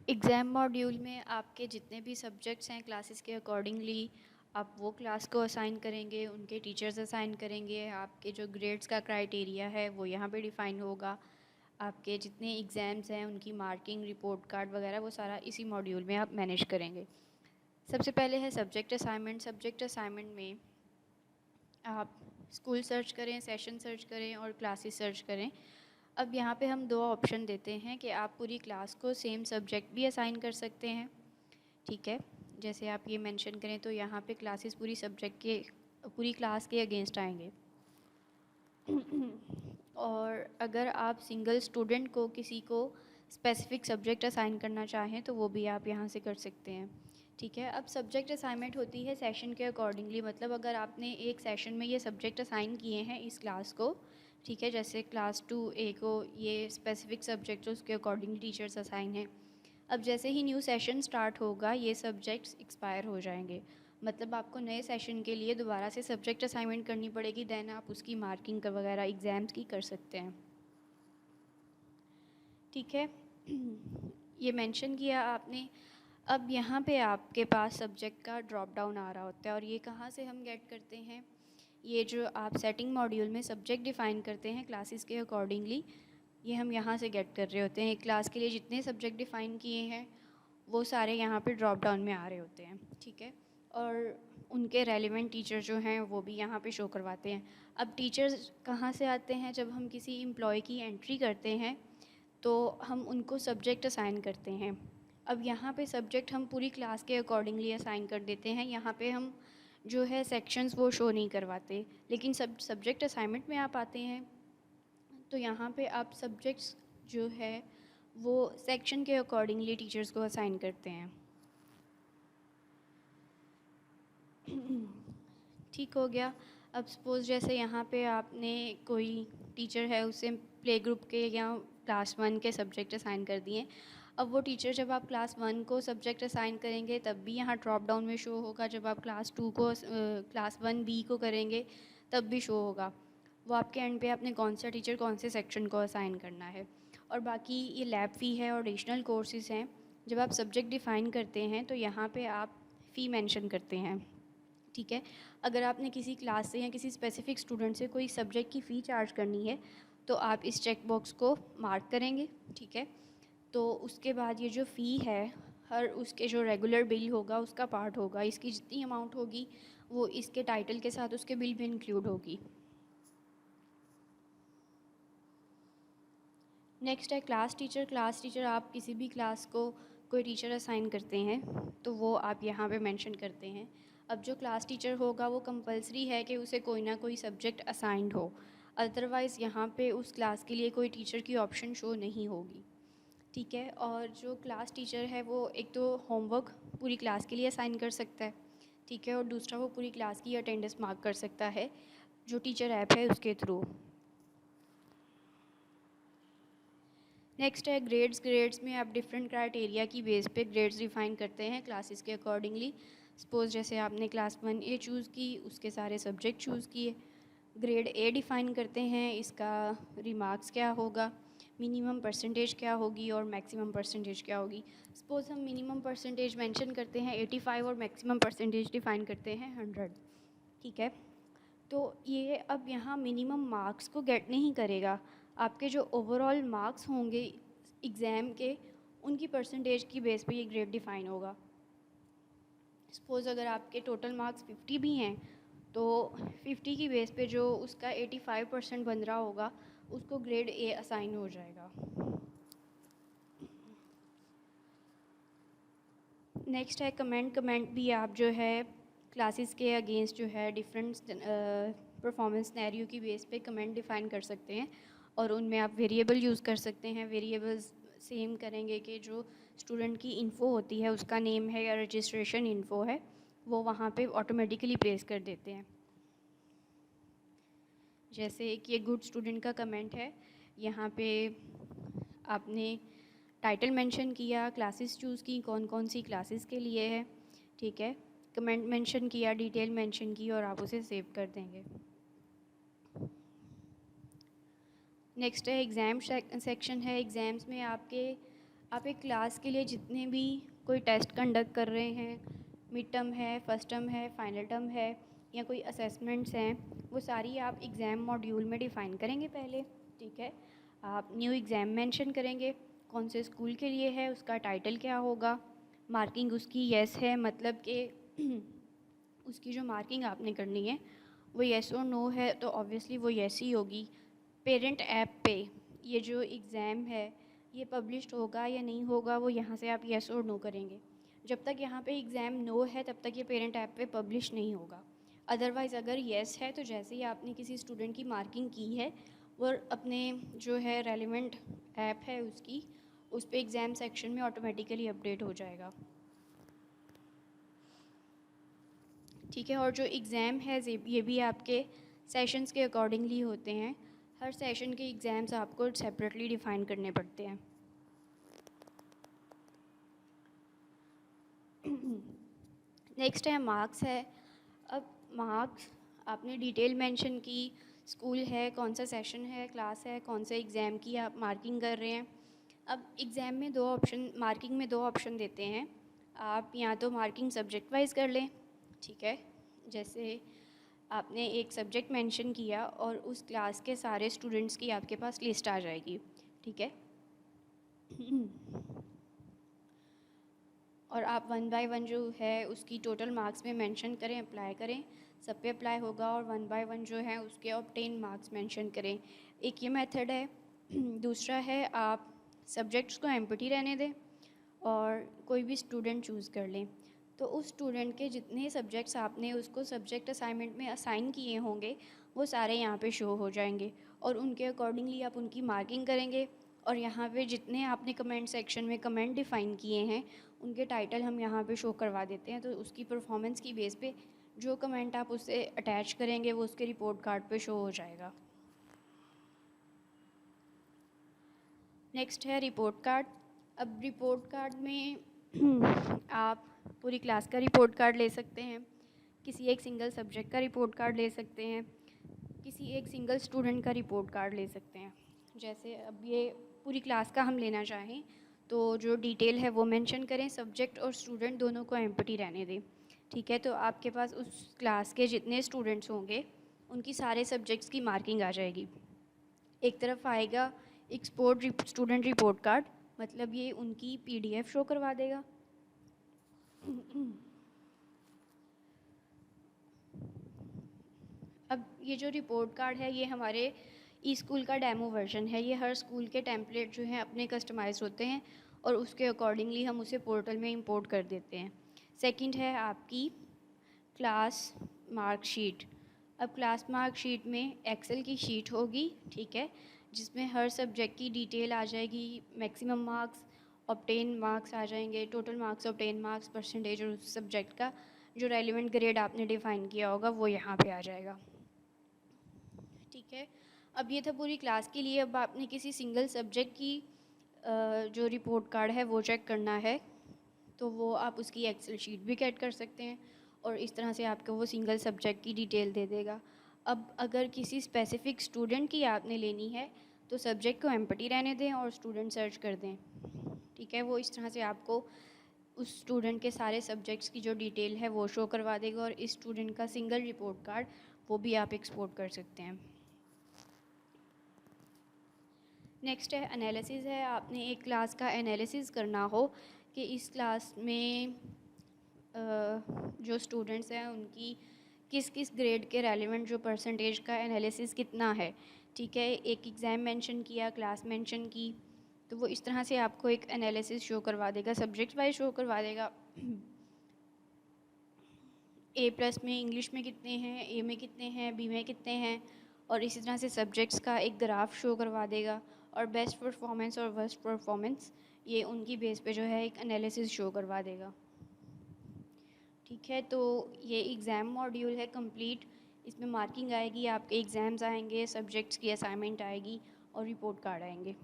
Exam module में आपके जितने भी सब्जेक्ट्स हैं क्लासेस के अकॉर्डिंगली आप वो क्लास को असाइन करेंगे, उनके टीचर्स असाइन करेंगे, आपके जो ग्रेड्स का क्राइटेरिया है वो यहाँ पे डिफ़ाइन होगा, आपके जितने एग्ज़ाम्स हैं उनकी मार्किंग, रिपोर्ट कार्ड वगैरह वो सारा इसी मॉड्यूल में आप मैनेज करेंगे। सबसे पहले है सब्जेक्ट असाइनमेंट। सब्जेक्ट असाइनमेंट में आप स्कूल सर्च करें, सेशन सर्च करें और क्लासेस सर्च करें। अब यहाँ पे हम दो ऑप्शन देते हैं कि आप पूरी क्लास को सेम सब्जेक्ट भी असाइन कर सकते हैं, ठीक है। जैसे आप ये मेंशन करें तो यहाँ पे क्लासेस पूरी सब्जेक्ट के पूरी क्लास के अगेंस्ट आएंगे। और अगर आप सिंगल स्टूडेंट को किसी को स्पेसिफिक सब्जेक्ट असाइन करना चाहें तो वो भी आप यहाँ से कर सकते हैं, ठीक है। अब सब्जेक्ट असाइनमेंट होती है सेशन के अकॉर्डिंगली, मतलब अगर आपने एक सेशन में ये सब्जेक्ट असाइन किए हैं इस क्लास को, ठीक है, जैसे क्लास 2A को ये स्पेसिफिक सब्जेक्ट उसके अकॉर्डिंगली टीचर्स असाइन हैं। अब जैसे ही न्यू सेशन स्टार्ट होगा ये सब्जेक्ट्स एक्सपायर हो जाएंगे, मतलब आपको नए सेशन के लिए दोबारा से सब्जेक्ट असाइनमेंट करनी पड़ेगी, देन आप उसकी मार्किंग वगैरह एग्ज़ाम्स की कर सकते हैं, ठीक है। ये मेंशन किया आपने। अब यहाँ पे आपके पास सब्जेक्ट का ड्रॉप डाउन आ रहा होता है और ये कहाँ से हम गेट करते हैं, ये जो आप सेटिंग मॉड्यूल में सब्जेक्ट डिफ़ाइन करते हैं क्लासेस के अकॉर्डिंगली, ये हम यहाँ से गेट कर रहे होते हैं। एक क्लास के लिए जितने सब्जेक्ट डिफ़ाइन किए हैं वो सारे यहाँ पे ड्रॉप डाउन में आ रहे होते हैं, ठीक है। और उनके रेलिवेंट टीचर जो हैं वो भी यहाँ पे शो करवाते हैं। अब टीचर्स कहाँ से आते हैं, जब हम किसी एम्प्लॉय की एंट्री करते हैं तो हम उनको सब्जेक्ट असाइन करते हैं। अब यहाँ पे सब्जेक्ट हम पूरी क्लास के अकॉर्डिंगली असाइन कर देते हैं, यहाँ पे हम जो है सेक्शंस वो शो नहीं करवाते। लेकिन सब्जेक्ट असाइनमेंट में आप आते हैं तो यहाँ पे आप सब्जेक्ट्स जो है वो सेक्शन के अकॉर्डिंगली टीचर्स को असाइन करते हैं। ठीक हो गया। अब सपोज़ जैसे यहाँ पे आपने कोई टीचर है उसे प्ले ग्रुप के या क्लास 1 के सब्जेक्ट असाइन कर दिए। अब वो टीचर जब आप क्लास 1 को सब्जेक्ट असाइन करेंगे तब भी यहाँ ड्रॉप डाउन में शो होगा, जब आप क्लास 2 को क्लास 1B को करेंगे तब भी शो होगा। वो आपके एंड पे आपने कौन सा टीचर कौन से सेक्शन को असाइन करना है। और बाकी ये लैब फ़ी है और एडिशनल कोर्सेज़ हैं। जब आप सब्जेक्ट डिफ़ाइन करते हैं तो यहाँ पे आप फ़ी मेंशन करते हैं, ठीक है। अगर आपने किसी क्लास से या किसी स्पेसिफिक स्टूडेंट से कोई सब्जेक्ट की फ़ी चार्ज करनी है तो आप इस चेक बॉक्स को मार्क करेंगे, ठीक है। तो उसके बाद ये जो फ़ी है हर उसके जो रेगुलर बिल होगा उसका पार्ट होगा, इसकी जितनी अमाउंट होगी वो इसके टाइटल के साथ उसके बिल में इंक्लूड होगी। नेक्स्ट है क्लास टीचर। क्लास टीचर आप किसी भी क्लास को कोई टीचर असाइन करते हैं तो वो आप यहाँ पे मेंशन करते हैं। अब जो क्लास टीचर होगा वो कंपलसरी है कि उसे कोई ना कोई सब्जेक्ट असाइंड हो, अदरवाइज़ यहाँ पे उस क्लास के लिए कोई टीचर की ऑप्शन शो नहीं होगी, ठीक है। और जो क्लास टीचर है वो एक तो होमवर्क पूरी क्लास के लिए असाइन कर सकता है, ठीक है, और दूसरा वो पूरी क्लास की अटेंडेंस मार्क कर सकता है जो टीचर ऐप है उसके थ्रू। नेक्स्ट है ग्रेड्स। ग्रेड्स में आप डिफरेंट क्राइटेरिया की बेस पे ग्रेड्स डिफाइन करते हैं क्लासेस के अकॉर्डिंगली। सपोज़ जैसे आपने क्लास 1A चूज़ की, उसके सारे सब्जेक्ट चूज़ किए, ग्रेड ए डिफ़ाइन करते हैं, इसका रिमार्क्स क्या होगा, मिनिमम परसेंटेज क्या होगी और मैक्सिमम परसेंटेज क्या होगी। सपोज़ हम मिनिमम परसेंटेज मेंशन करते हैं 85 और मैक्सिमम परसेंटेज डिफ़ाइन करते हैं 100, ठीक है। तो ये अब यहाँ मिनिमम मार्क्स को गेट नहीं करेगा, आपके जो ओवरऑल मार्क्स होंगे एग्ज़ाम के उनकी परसेंटेज की बेस पे ये ग्रेड डिफ़ाइन होगा। सपोज़ अगर आपके टोटल मार्क्स 50 भी हैं तो 50 की बेस पे जो उसका 85% बन रहा होगा उसको ग्रेड ए असाइन हो जाएगा। नेक्स्ट है कमेंट। कमेंट भी आप जो है क्लासेस के अगेंस्ट जो है डिफरेंट परफॉर्मेंस सिनेरियो की बेस पे कमेंट डिफ़ाइन कर सकते हैं और उनमें आप वेरिएबल यूज़ कर सकते हैं। वेरिएबल्स सेम करेंगे कि जो स्टूडेंट की इन्फ़ो होती है उसका नेम है या रजिस्ट्रेशन इन्फ़ो है वो वहाँ पे ऑटोमेटिकली प्लेस कर देते हैं। जैसे कि ये गुड स्टूडेंट का कमेंट है, यहाँ पे आपने टाइटल मेंशन किया, क्लासेस चूज़ की, कौन कौन सी क्लासेस के लिए है, ठीक है, कमेंट मेंशन किया, डिटेल मेंशन की और आप उसे सेव कर देंगे। नेक्स्ट है एग्ज़ाम सेक्शन है। एग्ज़ाम्स में आपके आप एक क्लास के लिए जितने भी कोई टेस्ट कंडक्ट कर रहे हैं, मिड टर्म है, फर्स्ट टर्म है, फाइनल टर्म है या कोई असेसमेंट्स हैं, वो सारी आप एग्ज़ाम मॉड्यूल में डिफ़ाइन करेंगे पहले। ठीक है, आप न्यू एग्ज़ाम मेंशन करेंगे, कौन से स्कूल के लिए है, उसका टाइटल क्या होगा, मार्किंग उसकी येस है, मतलब कि उसकी जो मार्किंग आपने करनी है वो येस और नो है तो ऑब्वियसली वो येस ही होगी। पेरेंट ऐप पे ये जो एग्ज़ाम है ये पब्लिश्ड होगा या नहीं होगा, वो यहाँ से आप येस और नो करेंगे। जब तक यहाँ पे एग्ज़ाम नो है तब तक ये पेरेंट ऐप पे पब्लिश नहीं होगा। अदरवाइज़ अगर येस है तो जैसे ही आपने किसी स्टूडेंट की मार्किंग की है और अपने जो है रेलिवेंट ऐप है उसकी, उस पर एग्ज़ाम सेक्शन में ऑटोमेटिकली अपडेट हो जाएगा। ठीक है, और जो एग्ज़ाम है ये भी आपके सेशंस के अकॉर्डिंगली होते हैं। हर सेशन के एग्ज़ाम्स आपको सेपरेटली डिफ़ाइन करने पड़ते हैं। नेक्स्ट है मार्क्स है। अब मार्क्स आपने डिटेल मेंशन की, स्कूल है, कौन सा सेशन है, क्लास है, कौन से एग्ज़ाम की आप मार्किंग कर रहे हैं। अब एग्ज़ाम में दो ऑप्शन, मार्किंग में दो ऑप्शन देते हैं। आप या तो मार्किंग सब्जेक्ट वाइज कर लें, ठीक है, जैसे आपने एक सब्जेक्ट मेंशन किया और उस क्लास के सारे स्टूडेंट्स की आपके पास लिस्ट आ जाएगी, ठीक है। और आप वन बाय वन जो है उसकी टोटल मार्क्स में मेंशन करें, अप्लाई करें, सब पे अप्लाई होगा और वन बाय वन जो है उसके ऑब्टेन मार्क्स मेंशन करें। एक ये मेथड है। दूसरा है आप सब्जेक्ट्स को एम्प्टी रहने दें और कोई भी स्टूडेंट चूज़ कर लें। तो उस स्टूडेंट के जितने सब्जेक्ट्स आपने उसको सब्जेक्ट असाइनमेंट में असाइन किए होंगे वो सारे यहाँ पे शो हो जाएंगे और उनके अकॉर्डिंगली आप उनकी मार्किंग करेंगे। और यहाँ पे जितने आपने कमेंट सेक्शन में कमेंट डिफ़ाइन किए हैं उनके टाइटल हम यहाँ पे शो करवा देते हैं। तो उसकी परफॉर्मेंस की बेस पे जो कमेंट आप उससे अटैच करेंगे वो उसके रिपोर्ट कार्ड पे शो हो जाएगा। नेक्स्ट है रिपोर्ट कार्ड। अब रिपोर्ट कार्ड में आप पूरी क्लास का रिपोर्ट कार्ड ले सकते हैं, किसी एक सिंगल सब्जेक्ट का रिपोर्ट कार्ड ले सकते हैं, किसी एक सिंगल स्टूडेंट का रिपोर्ट कार्ड ले सकते हैं। जैसे अब ये पूरी क्लास का हम लेना चाहें तो जो डिटेल है वो मेंशन करें, सब्जेक्ट और स्टूडेंट दोनों को एम्प्टी रहने दें। ठीक है, तो आपके पास उस क्लास के जितने स्टूडेंट्स होंगे उनकी सारे सब्जेक्ट्स की मार्किंग आ जाएगी। एक तरफ आएगा एक्सपोर्ट स्टूडेंट रिपोर्ट कार्ड, मतलब ये उनकी पीडीएफ शो करवा देगा। अब ये जो रिपोर्ट कार्ड है ये हमारे ई स्कूल का डेमो वर्जन है। ये हर स्कूल के टेम्पलेट जो हैं अपने कस्टमाइज होते हैं और उसके अकॉर्डिंगली हम उसे पोर्टल में इंपोर्ट कर देते हैं। सेकंड है आपकी क्लास मार्कशीट। अब क्लास मार्कशीट में एक्सेल की शीट होगी, ठीक है, जिसमें हर सब्जेक्ट की डिटेल आ जाएगी, मैक्सिमम मार्क्स, ऑब्टेन मार्क्स आ जाएंगे, total marks, obtain marks, percentage और उस सब्जेक्ट का जो रेलिवेंट ग्रेड आपने डिफ़ाइन किया होगा वो यहाँ पे आ जाएगा। ठीक है, अब ये था पूरी क्लास के लिए। अब आपने किसी सिंगल सब्जेक्ट की जो रिपोर्ट कार्ड है वो चेक करना है तो वो आप उसकी एक्सेल शीट भी ऐड कर सकते हैं और इस तरह से आपको वो सिंगल सब्जेक्ट की डिटेल दे देगा। अब अगर किसी स्पेसिफिक स्टूडेंट की आपने लेनी है तो सब्जेक्ट को एम्प्टी रहने दें और स्टूडेंट सर्च कर दें। ठीक है, वो इस तरह से आपको उस स्टूडेंट के सारे सब्जेक्ट्स की जो डिटेल है वो शो करवा देगा और इस स्टूडेंट का सिंगल रिपोर्ट कार्ड वो भी आप एक्सपोर्ट कर सकते हैं। नेक्स्ट है एनालिसिस है। आपने एक क्लास का एनालिसिस करना हो कि इस क्लास में जो स्टूडेंट्स हैं उनकी किस किस ग्रेड के रेलिवेंट जो परसेंटेज का एनालिसिस कितना है। ठीक है, एक एग्ज़ाम मेंशन किया, क्लास मेंशन की, तो वो इस तरह से आपको एक एनालिसिस शो करवा देगा, सब्जेक्ट वाइज शो करवा देगा। ए प्लस में इंग्लिश में कितने हैं, ए में कितने हैं, बी में कितने हैं, और इसी तरह से सब्जेक्ट्स का एक ग्राफ शो करवा देगा। और बेस्ट परफॉर्मेंस और वर्स्ट परफॉर्मेंस ये उनकी बेस पे जो है एक एनालिसिस शो करवा देगा। ठीक है, तो ये एग्ज़ाम मॉड्यूल है कंप्लीट। इसमें मार्किंग आएगी, आपके एग्ज़ाम्स आएंगे, सब्जेक्ट्स की असाइनमेंट आएगी और रिपोर्ट कार्ड आएंगे।